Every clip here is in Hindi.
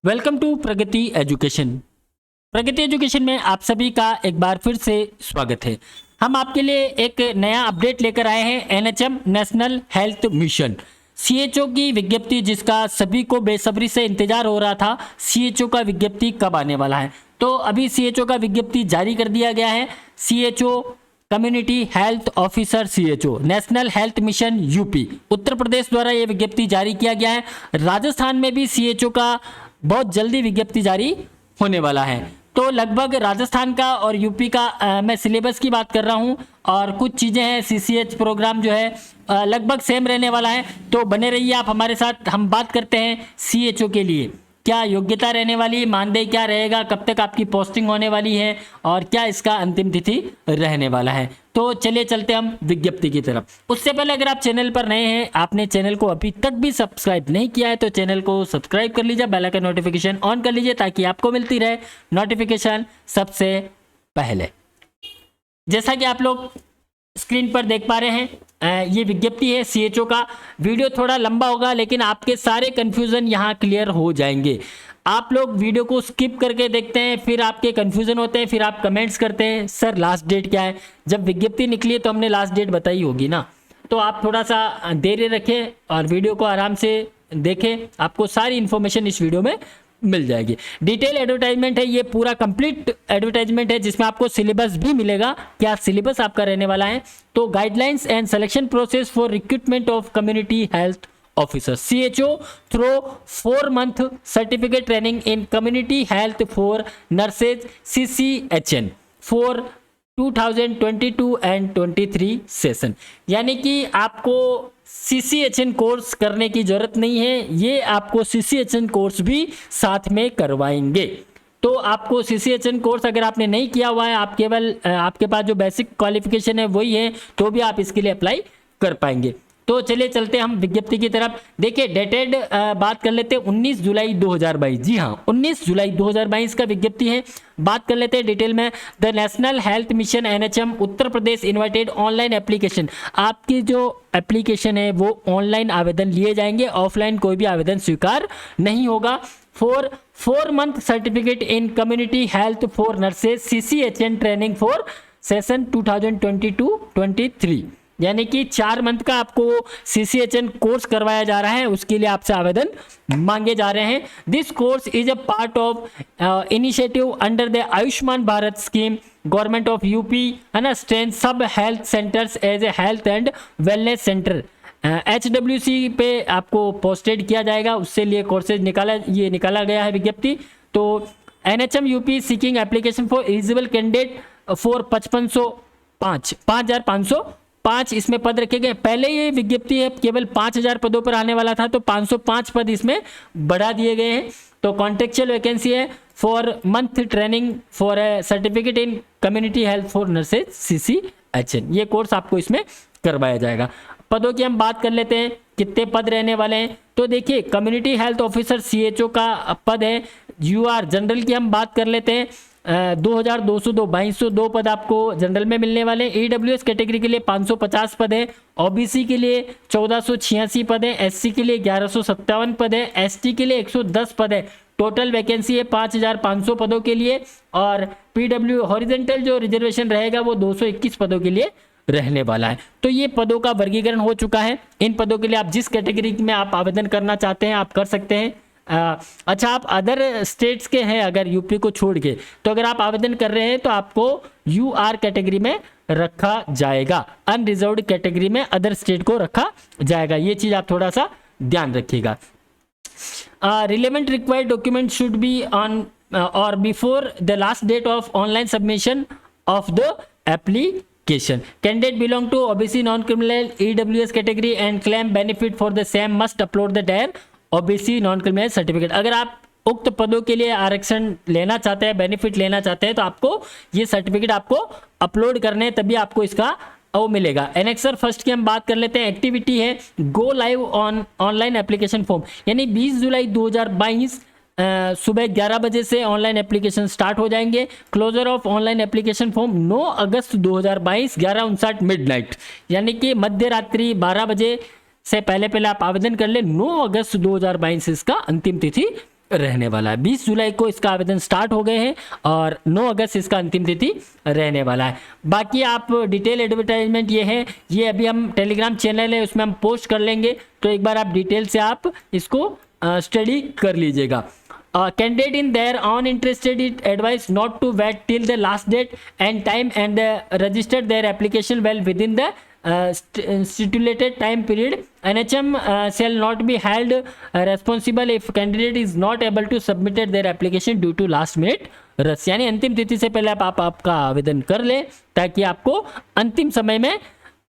Welcome to Pragati education. Pragati education में आप सभी का एक बार फिर से स्वागत है। हम आपके लिए एक नया अपडेट लेकर आए हैं। NHM national health mission CHO की विज्ञप्ति, जिसका सभी को बेसब्री से इंतजार हो रहा था। सीएचओ का विज्ञप्ति कब आने वाला है, तो अभी सीएचओ का विज्ञप्ति जारी कर दिया गया है। CHO community health officer CHO national health mission UP Uttar Pradesh द्वारा यह विज्ञप्ति जारी किया गया है। राजस्थान में भी सीएचओ का बहुत जल्दी विज्ञप्ति जारी होने वाला है। तो लगभग राजस्थान का और यूपी का मैं सिलेबस की बात कर रहा हूं, और कुछ चीज़ें हैं। सीसीएच प्रोग्राम जो है लगभग सेम रहने वाला है। तो बने रहिए आप हमारे साथ। हम बात करते हैं सीएचओ के लिए क्या योग्यता रहने वाली, मानदेय क्या रहेगा, कब तक आपकी पोस्टिंग होने वाली है और क्या इसका अंतिम तिथि रहने वाला है। तो चलिए चलते हम विज्ञप्ति की तरफ। उससे पहले अगर आप चैनल पर नए हैं, आपने चैनल को अभी तक भी सब्सक्राइब नहीं किया है, तो चैनल को सब्सक्राइब कर लीजिए, बेल आइकन नोटिफिकेशन ऑन कर लीजिए ताकि आपको मिलती रहे नोटिफिकेशन सबसे पहले। जैसा कि आप लोग स्क्रीन पर देख पा रहे हैं, ये विज्ञप्ति है सीएचओ का। वीडियो थोड़ा लंबा होगा लेकिन आपके सारे कन्फ्यूज़न यहाँ क्लियर हो जाएंगे। आप लोग वीडियो को स्किप करके देखते हैं, फिर आपके कन्फ्यूज़न होते हैं, फिर आप कमेंट्स करते हैं सर लास्ट डेट क्या है। जब विज्ञप्ति निकली है तो हमने लास्ट डेट बताई होगी ना, तो आप थोड़ा सा देर रखें और वीडियो को आराम से देखें। आपको सारी इन्फॉर्मेशन इस वीडियो में मिल जाएगी। डिटेल एडवर्टाइजमेंट है, ये पूरा कंप्लीट एडवर्टाइजमेंट है जिसमें आपको सिलेबस भी मिलेगा। क्या सिलेबस आपका रहने वाला है, तो guidelines and selection process for recruitment of community health officer CHO through 4 month certificate training in community health for nurses CCHN for 2022 and 23 session. यानी कि आपको CCHN कोर्स करने की जरूरत नहीं है, ये आपको CCHN कोर्स भी साथ में करवाएंगे। तो आपको CCHN कोर्स अगर आपने नहीं किया हुआ है, आप केवल आपके पास जो बेसिक क्वालिफिकेशन है वही है, तो भी आप इसके लिए अप्लाई कर पाएंगे। तो चलिए चलते हम विज्ञप्ति की तरफ। देखिए डेटेड बात कर लेते हैं 19 जुलाई 2022। जी हाँ, 19 जुलाई 2022 का विज्ञप्ति है। बात कर लेते हैं डिटेल में। The national health mission NHM Uttar Pradesh invited online application. आपकी जो एप्लीकेशन है वो ऑनलाइन आवेदन लिए जाएंगे, ऑफलाइन कोई भी आवेदन स्वीकार नहीं होगा। For 4 month certificate in community health for nurses CCHN training for session 2022-23, यानी कि 4 मंथ का आपको CCHN कोर्स करवाया जा रहा है, उसके लिए आपसे आवेदन मांगे जा रहे हैं। This course is a part of initiative under the Ayushman Bharat scheme government of UP, है ना, strength sub health centres as a health and wellness centre. HWC पे आपको पोस्टेड किया जाएगा, उससे लिए कोर्सेज निकाला गया है विज्ञप्ति। तो NHM UP seeking application for eligible candidate for 5505 इसमें पद रखे गए। पहले ये विज्ञप्ति है केवल 5000 पदों पर आने वाला था, तो 505 पद इसमें बढ़ा दिए गए हैं। तो कॉन्ट्रेक्चुअल वैकेंसी है for month training for A certificate in community health for nurses CCHN। ये कोर्स आपको इसमें करवाया जाएगा। पदों की हम बात कर लेते हैं, कितने पद रहने वाले हैं। तो देखिए कम्युनिटी हेल्थ ऑफिसर CHO का पद है। UR जनरल की हम बात कर लेते हैं, 2202 पद आपको जनरल में मिलने वाले। EWS कैटेगरी के लिए 550 पद है, OBC के लिए 1486 पद है, SC के लिए 1157 पद है, ST के लिए 110 पद है। टोटल वैकेंसी है 5500 पदों के लिए। और PW हॉरिजेंटल जो रिजर्वेशन रहेगा वो 221 पदों के लिए रहने वाला है। तो ये पदों का वर्गीकरण हो चुका है। इन पदों के लिए आप जिस कैटेगरी में आप आवेदन करना चाहते हैं आप कर सकते हैं। अच्छा, आप अदर स्टेट्स के हैं अगर यूपी को छोड़ के, तो अगर आप आवेदन कर रहे हैं तो आपको UR कैटेगरी में रखा जाएगा, अनरिजर्व्ड कैटेगरी में अदर स्टेट को रखा जाएगा। ये चीज़ आप थोड़ा सा ध्यान रखिएगा। Relevant required document should be on or before the last date of online submission of the application. Candidate belong to OBC non-criminal EWS category and claim benefit for the same must upload the their OBC non-criminal certificate। अगर आप उक्त पदों के लिए आरक्षण लेना चाहते हैं, बेनिफिट लेना चाहते हैं, तो आपको ये सर्टिफिकेट आपको अपलोड करने, तभी आपको इसका वो मिलेगा। एनेक्सर फर्स्ट की हम बात कर लेते हैं। एक्टिविटी है go live on online application form, यानी 20 जुलाई 2022 सुबह 11 बजे से ऑनलाइन एप्लीकेशन स्टार्ट हो जाएंगे। Closure of online application form 9 August 2022 11:59 midnight, यानी कि मध्य रात्रि 12 बजे से पहले आप आवेदन कर ले। 9 अगस्त 2022 इसका अंतिम तिथि रहने वाला है। 20 जुलाई को इसका आवेदन स्टार्ट हो गए हैं और 9 अगस्त इसका अंतिम तिथि रहने वाला है। बाकी आप डिटेल एडवर्टाइजमेंट ये है, ये अभी हम टेलीग्राम चैनल है उसमें हम पोस्ट कर लेंगे, तो एक बार आप डिटेल से आप इसको स्टडी कर लीजिएगा। Candidate in their own interested it advised not to wait till the last date and time and registered their application well within the stipulated time period. NHM shall not be held responsible if candidate is not able to submit their application due to last minute rush। यानी अंतिम तिथि से पहले आप आपका आवेदन कर ले ताकि आपको अंतिम समय में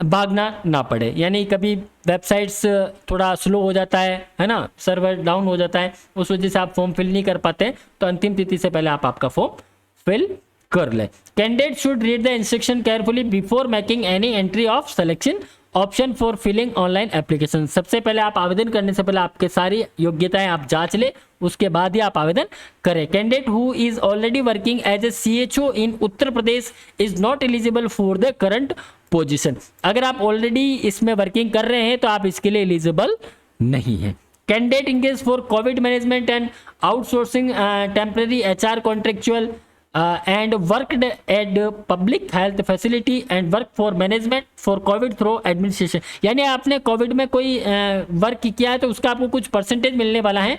भागना ना पड़े। यानी कभी वेबसाइट्स थोड़ा स्लो हो जाता है ना, सर्वर डाउन हो जाता है, उस वजह से आप फॉर्म फिल नहीं कर पाते, तो अंतिम तिथि से पहले आप आपका फॉर्म फिल कर ले। Candidate should read the instruction carefully before making any entry of selection option for filling online application. सबसे पहले आप आवेदन करने से पहले आपके सारी योग्यताएं आप जांच ले, उसके बाद ही आप आवेदन करें। Candidate who is already working as a CHO in Uttar Pradesh is not eligible for the current position. अगर आप ऑलरेडी इसमें वर्किंग कर रहे हैं तो आप इसके लिए एलिजिबल नहीं है। Candidate engage for Covid management and outsourcing temporary HR contractual and worked at public health facility and work for management for COVID through administration। यानी आपने कोविड में कोई वर्क किया है तो उसका आपको कुछ परसेंटेज मिलने वाला है।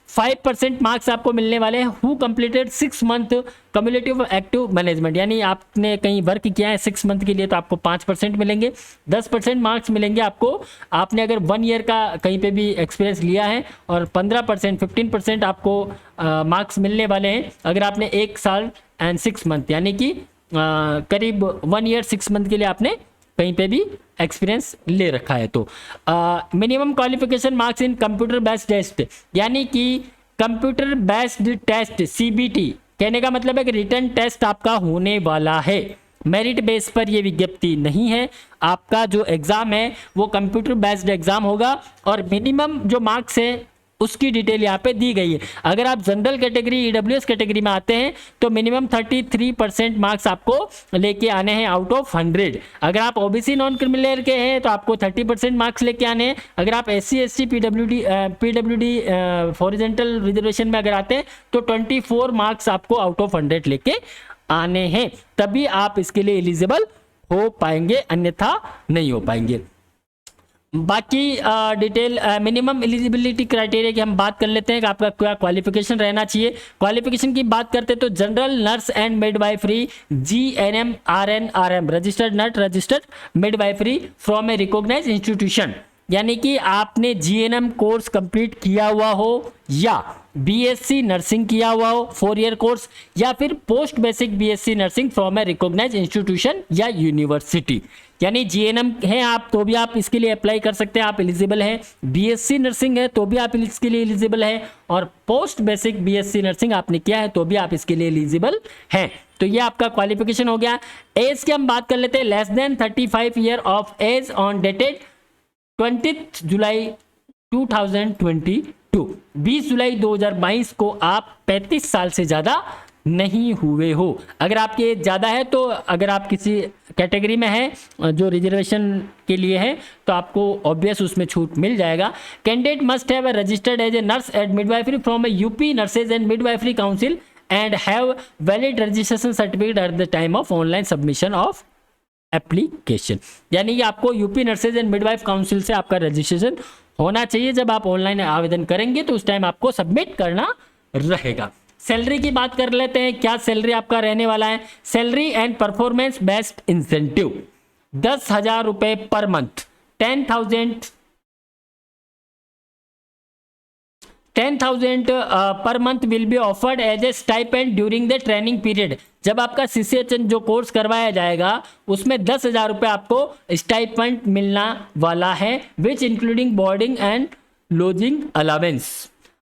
5% मार्क्स आपको मिलने वाले हैं। Who completed 6 month cumulative active management, यानी आपने कहीं वर्क किया है 6 मंथ के लिए तो आपको 5% मिलेंगे। 10% मार्क्स मिलेंगे आपको आपने अगर 1 ईयर का कहीं पे भी एक्सपीरियंस लिया है, और 15% आपको मार्क्स मिलने वाले हैं अगर आपने 1 साल एंड 6 मंथ यानी कि करीब 1 ईयर 6 मंथ के लिए आपने कहीं पे भी एक्सपीरियंस ले रखा है। तो minimum qualification marks in computer based test, यानी कि कंप्यूटर बेस्ड टेस्ट CBT, कहने का मतलब है कि रिटन टेस्ट आपका होने वाला है। मेरिट बेस पर ये विज्ञप्ति नहीं है, आपका जो एग्ज़ाम है वो कंप्यूटर बेस्ड एग्ज़ाम होगा और मिनिमम जो मार्क्स है उसकी डिटेल यहाँ पे दी गई है। अगर आप जनरल कैटेगरी EWS कैटेगरी में आते हैं तो मिनिमम 33% मार्क्स आपको लेके आने हैं आउट ऑफ 100। अगर आप OBC नॉन क्रिमिनल के हैं तो आपको 30% मार्क्स लेके आने हैं। अगर आप SC ST PWD horizontal reservation में अगर आते हैं तो 24 मार्क्स आपको आउट ऑफ 100 लेके आने हैं, तभी आप इसके लिए एलिजिबल हो पाएंगे, अन्यथा नहीं हो पाएंगे। बाकी डिटेल मिनिमम एलिजिबिलिटी क्राइटेरिया की हम बात कर लेते हैं कि आपका क्या क्वालिफिकेशन रहना चाहिए। क्वालिफिकेशन की बात करते हैं तो general nurse and midwifery GNM RN RM registered nurse registered midwifery from a recognised institution, यानी कि आपने GNM कोर्स कंप्लीट किया हुआ हो या BSc नर्सिंग किया हुआ हो 4 ईयर कोर्स, या फिर post basic BSc nursing from a recognised institution या यूनिवर्सिटी। यानी GNM है आप तो भी आप इसके लिए अप्लाई कर सकते हैं, आप एलिजिबल हैं। BSc नर्सिंग है तो भी आप इसके लिए एलिजिबल हैं, और पोस्ट बेसिक BSc नर्सिंग आपने किया है तो भी आप इसके लिए एलिजिबल हैं। तो ये आपका क्वालिफिकेशन हो गया। एज की हम बात कर लेते हैं। Less than 35 year of age on dated 20 जुलाई 2022, 20 जुलाई 2022 को आप 35 साल से ज़्यादा नहीं हुए हो। अगर आपके ज़्यादा है तो अगर आप किसी कैटेगरी में हैं जो रिजर्वेशन के लिए है तो आपको ऑब्वियस उसमें छूट मिल जाएगा। Candidate must have registered as a nurse and midwifery from a UP nurses and midwifery council and have valid registration certificate at the time of online submission of application, यानी कि आपको UP nurses and midwife council से आपका रजिस्ट्रेशन होना चाहिए। जब आप ऑनलाइन आवेदन करेंगे तो उस टाइम आपको सबमिट करना रहेगा। सैलरी की बात कर लेते हैं, क्या सैलरी आपका रहने वाला है। Salary and performance based incentive 10,000 रुपए per month, 10,000 per month will be offered as a stipend during the training period. जब आपका CCHN जो कोर्स करवाया जाएगा उसमें 10,000 रुपये आपको स्टाइपेंड मिलना वाला है, which including boarding and lodging allowance.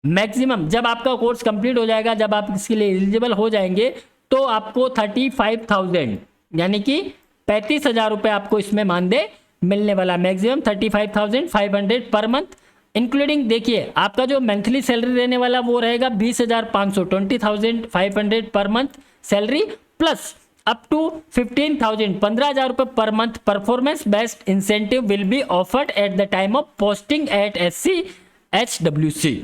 Maximum जब आपका कोर्स कंप्लीट हो जाएगा, जब आप इसके लिए एलिजिबल हो जाएंगे तो आपको 35,000 यानी कि 35,000 रुपये आपको इसमें मानदेय मिलने वाला। मैक्सिमम 35,500 पर मंथ, इंक्लूडिंग देखिए आपका जो मंथली सैलरी रहने वाला वो रहेगा 20,500, 20,500 per month salary, plus up to 15,000, 15,000 रुपये per month performance based incentive will be offered at the time of posting at SC HWC।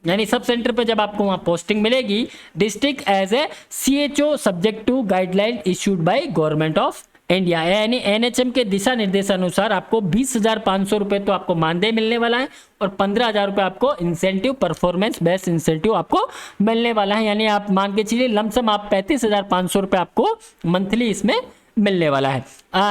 यानी सब सेंटर पे जब आपको वहाँ पोस्टिंग मिलेगी, district as a CHO subject to guideline issued by government of India, यानी NHM के दिशा निर्देशानुसार आपको 20,500 रुपये तो आपको मानदेय मिलने वाला है और 15,000 रुपये आपको इंसेंटिव, परफॉर्मेंस बेस्ड इंसेंटिव आपको मिलने वाला है। यानी आप मान के चलिए लमसम आप 35,500 रुपये आपको मंथली इसमें मिलने वाला है।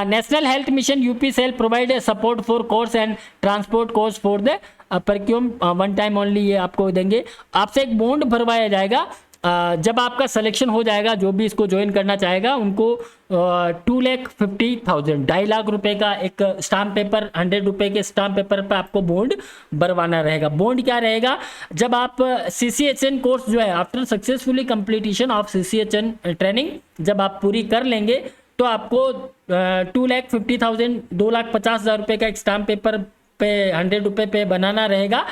National health mission UP cell provide support for course and transport course for the practicum one time only, ये आपको देंगे। आपसे एक बॉन्ड भरवाया जाएगा जब आपका सिलेक्शन हो जाएगा, जो भी इसको ज्वाइन करना चाहेगा उनको 2,50,000 2,50,000 रुपए का एक स्टाम्प पेपर, 100 रुपए के स्टाम्प पेपर पर आपको बॉन्ड भरवाना रहेगा। बॉन्ड क्या रहेगा, जब आप CCHN कोर्स जो है after successfully completion of CCHN training जब आप पूरी कर लेंगे तो आपको 2,50,000 2,50,000 रुपए का एक स्टाम्प पेपर पे 100 रुपए पे बनाना रहेगा।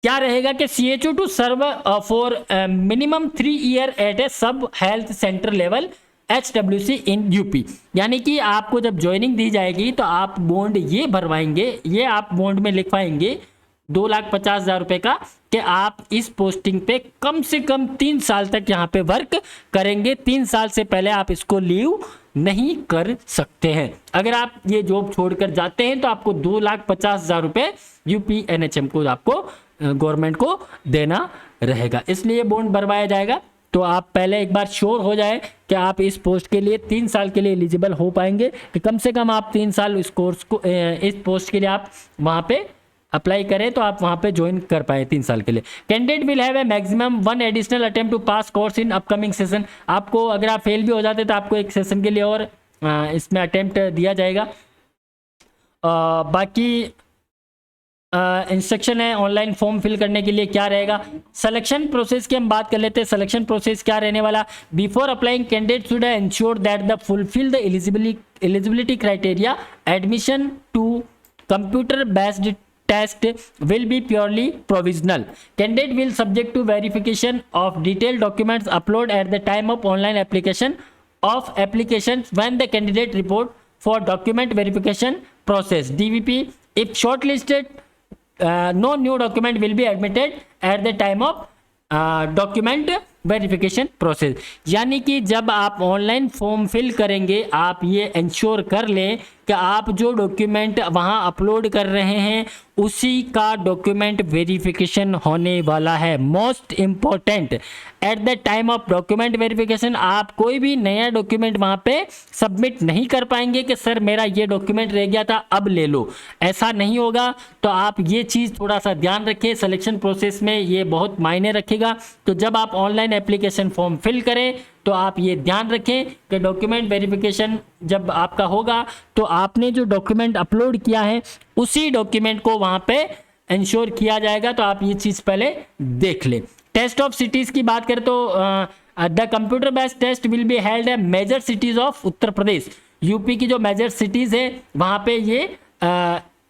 क्या रहेगा कि CHO to serve for minimum 3 year at a sub health centre level HWC in UP, यानी कि आपको जब ज्वाइनिंग दी जाएगी तो आप बॉन्ड ये भरवाएंगे, ये आप बॉन्ड में लिखवाएंगे 2,50,000 रुपए का कि आप इस पोस्टिंग पे कम से कम 3 साल तक यहाँ पे वर्क करेंगे। 3 साल से पहले आप इसको लीव नहीं कर सकते हैं। अगर आप ये जॉब छोड़कर जाते हैं तो आपको 2,50,000 रुपए यूपी NHM को आपको गवर्नमेंट को देना रहेगा, इसलिए बॉन्ड भरवाया जाएगा। तो आप पहले एक बार श्योर हो जाए कि आप इस पोस्ट के लिए 3 साल के लिए एलिजिबल हो पाएंगे, कि कम से कम आप 3 साल इस कोर्स को इस पोस्ट के लिए आप वहाँ पे अप्लाई करें तो आप वहाँ पे ज्वाइन कर पाए 3 साल के लिए। Candidate will have a maximum 1 additional attempt to pass course in upcoming session. आपको अगर आप फेल भी हो जाते तो आपको एक सेशन के लिए और इसमें अटेम्प्ट दिया जाएगा। बाकी इंस्ट्रक्शन है ऑनलाइन फॉर्म फिल करने के लिए क्या रहेगा। सिलेक्शन प्रोसेस की हम बात कर लेते हैं। सिलेक्शन प्रोसेस क्या रहने वाला, before applying candidate should ensure that the fulfil the eligibility criteria, admission to computer based test will be purely provisional. Candidate will subject to verification of detailed documents upload at the time of online application of applications when the candidate report for document verification process DVP. If shortlisted, no new document will be admitted at the time of document verification process. यानी कि जब आप ऑनलाइन फॉर्म फिल करेंगे आप ये इंश्योर कर लें कि आप जो डॉक्यूमेंट वहाँ अपलोड कर रहे हैं उसी का डॉक्यूमेंट वेरिफिकेशन होने वाला है। Most important, eight the time of document verification आप कोई भी नया डॉक्यूमेंट वहाँ पे सबमिट नहीं कर पाएंगे कि सर मेरा ये डॉक्यूमेंट रह गया था अब ले लो, ऐसा नहीं होगा। तो आप ये चीज़ थोड़ा सा ध्यान रखें, सिलेक्शन प्रोसेस में ये बहुत मायने रखेगा। तो जब आप ऑनलाइन एप्लीकेशन फॉर्म फिल करें तो आप ये ध्यान रखें कि डॉक्यूमेंट वेरिफिकेशन जब आपका होगा तो आपने जो डॉक्यूमेंट अपलोड किया है उसी डॉक्यूमेंट को वहाँ पे इंश्योर किया जाएगा। तो आप ये चीज़ पहले देख लें। टेस्ट ऑफ सिटीज़ की बात करें तो the computer based test will be held at major cities of Uttar Pradesh. UP की जो मेजर सिटीज़ है वहाँ पे ये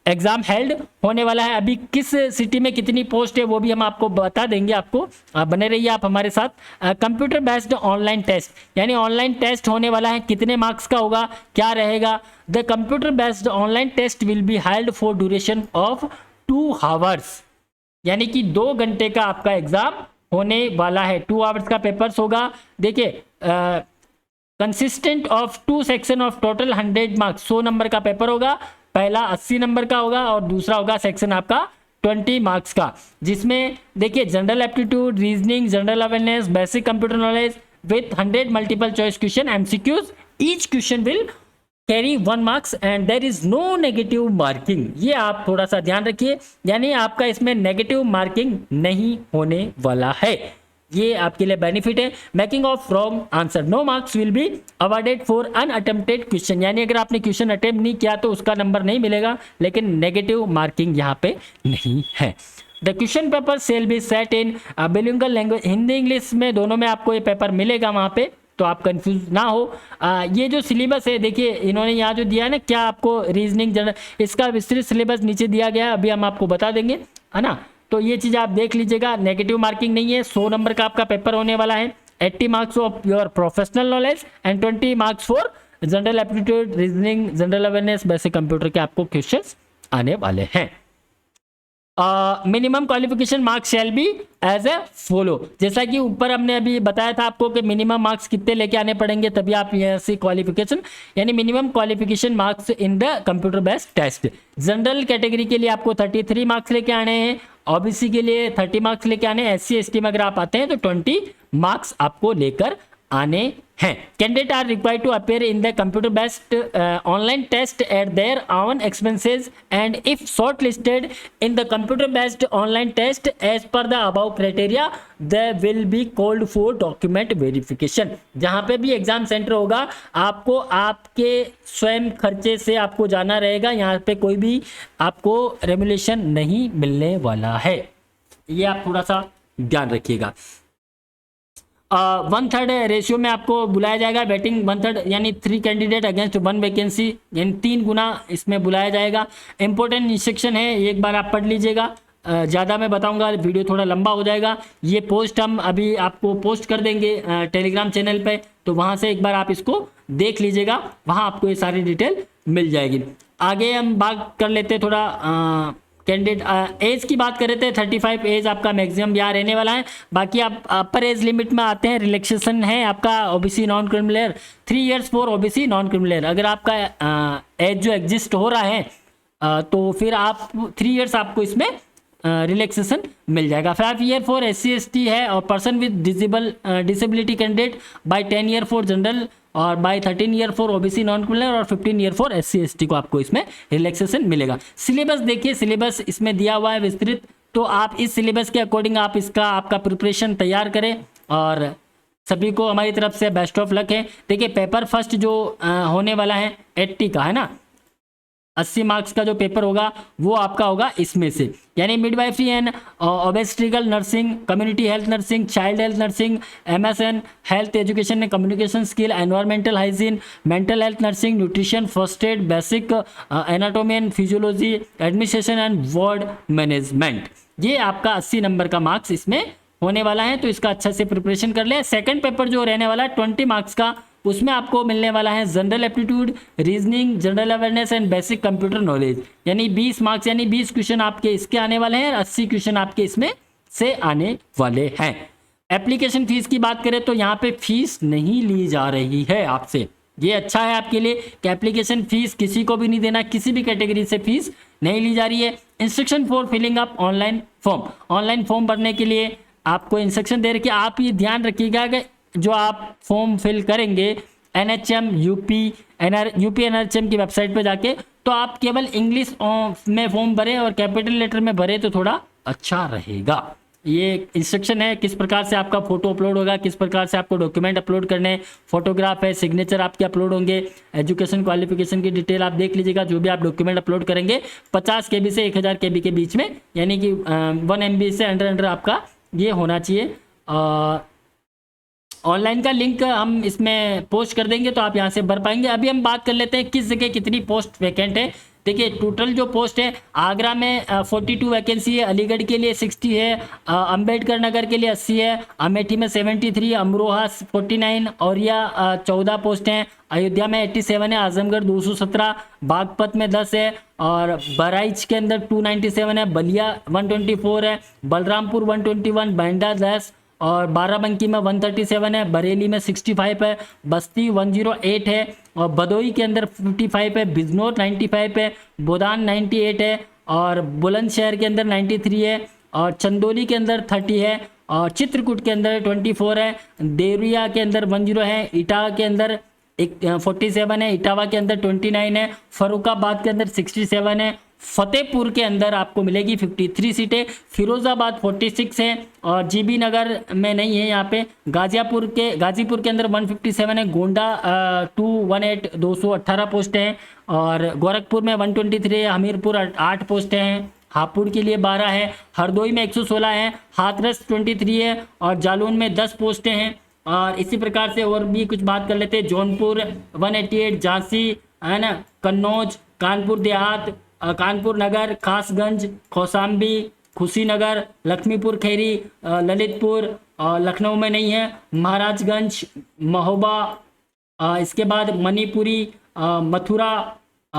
एग्ज़ाम हेल्ड होने वाला है। अभी किस सिटी में कितनी पोस्ट है वो भी हम आपको बता देंगे, आपको बने रहिए आप हमारे साथ। कंप्यूटर बेस्ड ऑनलाइन टेस्ट, यानी ऑनलाइन टेस्ट होने वाला है, कितने मार्क्स का होगा, क्या रहेगा। The computer based online test will be held for duration of 2 hours, यानी कि 2 घंटे का आपका एग्ज़ाम होने वाला है। 2 आवर्स का पेपर्स होगा। देखिए consistent of 2 section of total 100 marks, 100 number का पेपर होगा। पहला 80 नंबर का होगा और दूसरा होगा सेक्शन आपका 20 मार्क्स का, जिसमें देखिए general aptitude, reasoning, general awareness, basic computer knowledge with 100 multiple choice question MCQs। Each question will carry 1 marks and there is no negative marking. ये आप थोड़ा सा ध्यान रखिए, यानी आपका इसमें नेगेटिव मार्किंग नहीं होने वाला है। ये आपके लिए बेनिफिट है। Making of wrong answer, no marks will be awarded for unattempted question, यानी अगर आपने क्वेश्चन अटेम्प्ट नहीं किया तो उसका नंबर नहीं मिलेगा, लेकिन नेगेटिव मार्किंग यहाँ पे नहीं है। The question paper shall be set in bilingual language, Hindi English में दोनों में आपको ये पेपर मिलेगा वहाँ पे, तो आप कंफ्यूज ना हो। ये जो सिलेबस है देखिए इन्होंने यहाँ जो दिया है ना, क्या आपको रीजनिंग जनरल, इसका विस्तृत सिलेबस नीचे दिया गया है, अभी हम आपको बता देंगे, है ना। तो ये चीज़ आप देख लीजिएगा, नेगेटिव मार्किंग नहीं है। 100 नंबर का आपका पेपर होने वाला है। 80 marks of your professional knowledge and 20 marks for general aptitude, reasoning, general awareness, basic computer के आपको क्वेश्चंस आने वाले हैं। Minimum qualification marks shall be as a follow. जैसा कि ऊपर हमने अभी बताया था आपको कि मिनिमम मार्क्स कितने लेके आने पड़ेंगे तभी आप यहाँ से क्वालिफिकेशन, यानी minimum qualification marks in the computer based test. General category के लिए आपको 33 मार्क्स लेके आने हैं, ओबीसी के लिए 30 मार्क्स लेके आने हैं, एससी एसटी में अगर आप आते हैं तो 20 मार्क्स आपको लेकर आने हैं। Candidate are required to appear in the computer based online test at their own expenses and if short listed in the computer based online test as per the above criteria they will be called for document verification. जहाँ पे भी एग्जाम सेंटर होगा आपको आपके स्वयं खर्चे से आपको जाना रहेगा, यहाँ पे कोई भी आपको रेमुलेशन नहीं मिलने वाला है, ये आप थोड़ा सा ध्यान रखिएगा। 1/3 रेशियो में आपको बुलाया जाएगा, वेटिंग 1/3 यानी 3 कैंडिडेट अगेंस्ट 1 वैकेंसी, यानी 3 गुना इसमें बुलाया जाएगा। इंपॉर्टेंट इंस्ट्रक्शन है, एक बार आप पढ़ लीजिएगा, ज़्यादा मैं बताऊंगा वीडियो थोड़ा लंबा हो जाएगा। ये पोस्ट हम अभी आपको पोस्ट कर देंगे टेलीग्राम चैनल पे, तो वहाँ से एक बार आप इसको देख लीजिएगा, वहाँ आपको ये सारी डिटेल मिल जाएगी। आगे हम बात कर लेते हैं थोड़ा कैंडिडेट एज की बात कर रहे थे, 35 एज आपका मैक्सिमम यहाँ रहने वाला है। बाकी आप अपर एज लिमिट में आते हैं, रिलैक्सेशन है आपका OBC non criminal 3 years for OBC non criminal. अगर आपका एज जो एग्जिस्ट हो रहा है तो फिर आप 3 इयर्स आपको इसमें रिलैक्सेशन मिल जाएगा। 5 ईयर फॉर एससी एसटी है और person with disability candidate, by 10 year for general और by 13 year for OBC non criminal और 15 ईयर फॉर एससी एसटी को आपको इसमें रिलैक्सेशन मिलेगा। सिलेबस देखिए, सिलेबस इसमें दिया हुआ है विस्तृत, तो आप इस सिलेबस के अकॉर्डिंग आप इसका आपका प्रिपरेशन तैयार करें और सभी को हमारी तरफ से बेस्ट ऑफ लक है। देखिए पेपर फर्स्ट जो होने वाला है 80 का है ना, 80 मार्क्स का जो पेपर होगा वो आपका होगा इसमें से, यानी midwifery and obstetrical nursing, community health nursing, child health nursing, MSN health education and communication skill, environmental hygiene, mental health nursing, nutrition, first aid, basic anatomy and physiology, administration and ward management. ये आपका 80 नंबर का मार्क्स इसमें होने वाला है, तो इसका अच्छा से प्रिपरेशन कर ले। सेकंड पेपर जो रहने वाला है 20 मार्क्स का, उसमें आपको मिलने वाला है general aptitude, reasoning, general awareness and basic computer knowledge, यानी 20 मार्क्स यानी 20 क्वेश्चन आपके इसके आने वाले हैं और 80 क्वेश्चन आपके इसमें से आने वाले हैं। एप्लीकेशन फीस की बात करें तो यहाँ पे फीस नहीं ली जा रही है आपसे, ये अच्छा है आपके लिए कि एप्लीकेशन फीस किसी को भी नहीं देना, किसी भी कैटेगरी से फीस नहीं ली जा रही है। Instruction for filling up online form, online form भरने के लिए आपको इंस्ट्रक्शन दे रखिए। आप ये ध्यान रखिएगा कि जो आप फॉर्म फिल करेंगे एनएचएम यूपी एनएचएम की वेबसाइट पर जाके, तो आप केवल इंग्लिश में फॉर्म भरें और कैपिटल लेटर में भरें तो थोड़ा अच्छा रहेगा। ये इंस्ट्रक्शन है किस प्रकार से आपका फोटो अपलोड होगा, किस प्रकार से आपको डॉक्यूमेंट अपलोड करने, फोटोग्राफ है, सिग्नेचर आपके अपलोड होंगे, एजुकेशन क्वालिफिकेशन की डिटेल आप देख लीजिएगा। जो भी आप डॉक्यूमेंट अपलोड करेंगे 50 KB से 1000 KB के बीच में, यानी कि 1 MB से अंडर आपका ये होना चाहिए। ऑनलाइन का लिंक हम इसमें पोस्ट कर देंगे तो आप यहाँ से भर पाएंगे। अभी हम बात कर लेते हैं किस जगह कितनी पोस्ट वैकेंट है। देखिए टोटल जो पोस्ट है आगरा में 42 वैकेंसी है, अलीगढ़ के लिए 60 है, अंबेडकर नगर के लिए 80 है, अमेठी में 73, अमरोहा 49, औरिया 14 पोस्ट हैं, अयोध्या में 87 है, आजमगढ़ 217, बागपत में 10 है और बहराइच के अंदर 297 है, बलिया 124 है, बलरामपुर 121, बैंडा 10 और बाराबंकी में 137 है, बरेली में 65 है, बस्ती 108 है और भदोई के अंदर 55 है, बिजनौर 95 है, बोदान 98 है और बुलंदशहर के अंदर 93 है और चंदौली के अंदर 30 है और चित्रकूट के अंदर 24 है, देवरिया के अंदर 10 है, इटावा के अंदर 47 है, इटावा के अंदर 29 है, फरुखाबाद के अंदर 67 है, फतेहपुर के अंदर आपको मिलेगी 53 सीटें, फिरोजाबाद 46 है और जीबी नगर में नहीं है यहाँ पे, गाजीपुर के अंदर 157 है, गोंडा 218 218 पोस्ट हैं और गोरखपुर में 123 है, हमीरपुर 8 पोस्ट हैं, हापुड़ के लिए 12 है, हरदोई में 116 है, हाथरस 23 है और जालौन में 10 पोस्टें हैं। और इसी प्रकार से और भी कुछ बात कर लेते हैं। जौनपुर 188, झांसी है ना, कन्नौज, कानपुर देहात, कानपुर नगर, खासगंज, कौशाम्बी, कुशीनगर, लक्ष्मीपुर खैरी, ललितपुर, लखनऊ में नहीं है, महाराजगंज, महोबा, इसके बाद मणिपुरी, मथुरा,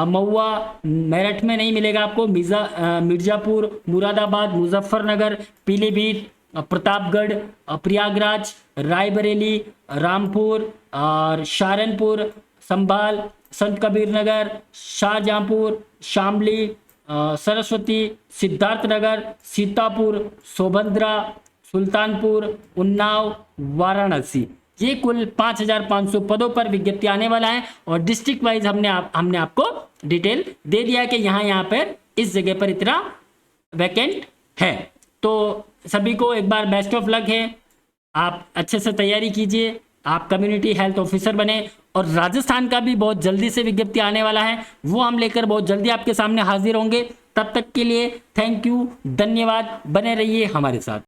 महुआ मेरठ में नहीं मिलेगा आपको, मिर्ज़ापुर, मुरादाबाद, मुजफ्फरनगर, पीलीभीत, प्रतापगढ़, प्रयागराज, रायबरेली, रामपुर और सहारनपुर, संभाल, संत कबीर नगर, शाहजहांपुर, शामली, सरस्वती, सिद्धार्थनगर, सीतापुर, सोभद्रा, सुल्तानपुर, उन्नाव, वाराणसी। ये कुल 5,500 पदों पर विज्ञप्ति आने वाला है और डिस्ट्रिक्ट वाइज हमने आपको डिटेल दे दिया है कि यहाँ पर इस जगह पर इतना वैकेंट है। तो सभी को एक बार बेस्ट ऑफ लक है, आप अच्छे से तैयारी कीजिए, आप कम्युनिटी हेल्थ ऑफिसर बने। और राजस्थान का भी बहुत जल्दी से विज्ञप्ति आने वाला है, वो हम लेकर बहुत जल्दी आपके सामने हाजिर होंगे। तब तक के लिए थैंक यू, धन्यवाद, बने रहिए हमारे साथ।